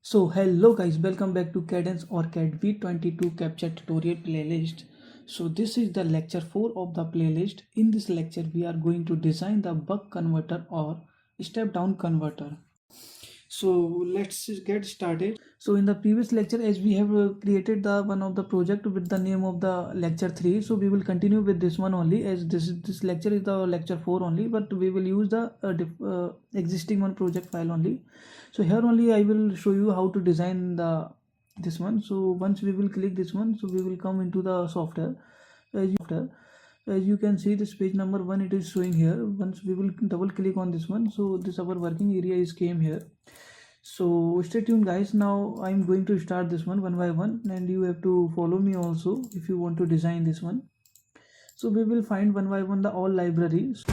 So hello guys, welcome back to Cadence OrCAD v22 capture tutorial playlist. So this is the lecture 4 of the playlist. In this lecture we are going to design the buck converter or step down converter. So let's get started. So in the previous lecture, as we have created the one of the project with the name of the lecture 3, so we will continue with this one only, as this lecture is the lecture 4 only, but we will use the existing one project file only. So here only I will show you how to design the this one. So once we will click this one, so we will come into the software. As you can see, this page number 1 it is showing here. Once we will double click on this one, so this our working area is came here. So stay tuned guys. Now I'm going to start this one by one, and you have to follow me also if you want to design this one. So we will find one by one the all libraries.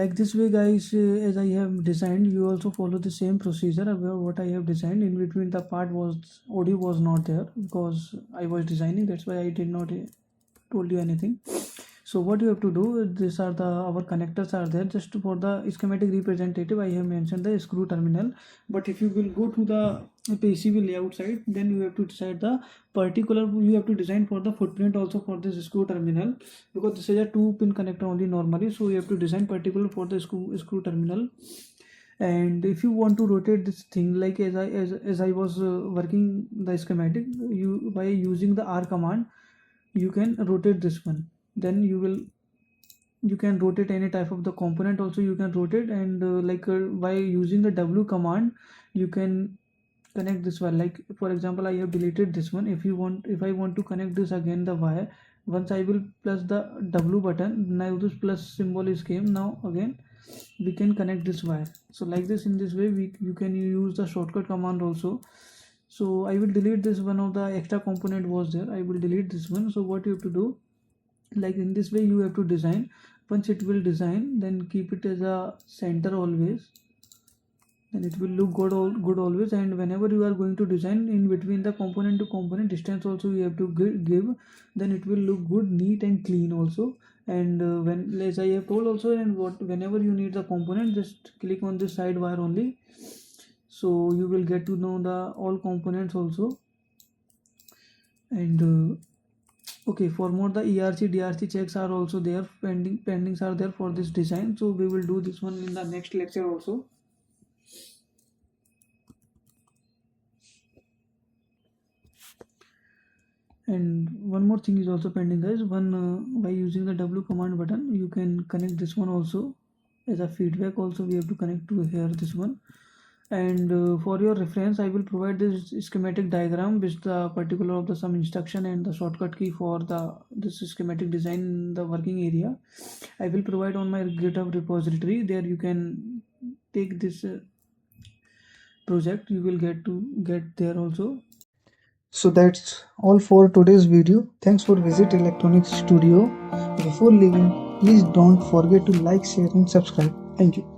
like this way guys, as I have designed, you also follow the same procedure of what I have designed. In between the part was audio was not there because I was designing, that's why I did not told you anything. So what you have to do, these are the our connectors are there. Just for the schematic representative I have mentioned the screw terminal, but if you will go to the PCB layout side, then you have to decide the particular, you have to design for the footprint also for this screw terminal, because this is a 2-pin connector only normally, so you have to design particular for the screw terminal. And if you want to rotate this thing, like as I was working the schematic, you by using the R command you can rotate this one. Then you can rotate any type of the component also, you can rotate. And by using the W command you can connect this wire. Like for example, I have deleted this one. If I want to connect this again, the wire, once I will press the W button, now this plus symbol is came, now again we can connect this wire. So like this, in this way you can use the shortcut command also. So I will delete this one of the extra component was there, I will delete this one. So what you have to do, like in this way you have to design. Once it will design, then keep it as a center always, then it will look good always. And whenever you are going to design, in between the component to component distance also you have to give, then it will look good, neat and clean also. And when, as I have told also, and whenever you need the component, just click on this side wire only, so you will get to know the all components also. And okay, for more the ERC DRC checks are also there, pendings are there for this design, so we will do this one in the next lecture also. And one more thing is also pending guys. By using the W command button you can connect this one also as a feedback also, we have to connect to here this one. And for your reference I will provide this schematic diagram with the particular of the some instruction and the shortcut key for this schematic design in the working area. I will provide on my GitHub repository, there you can take this project, you will get there also. So that's all for today's video. Thanks for visit Electronics Studio. Before leaving, please don't forget to like, share and subscribe. Thank you.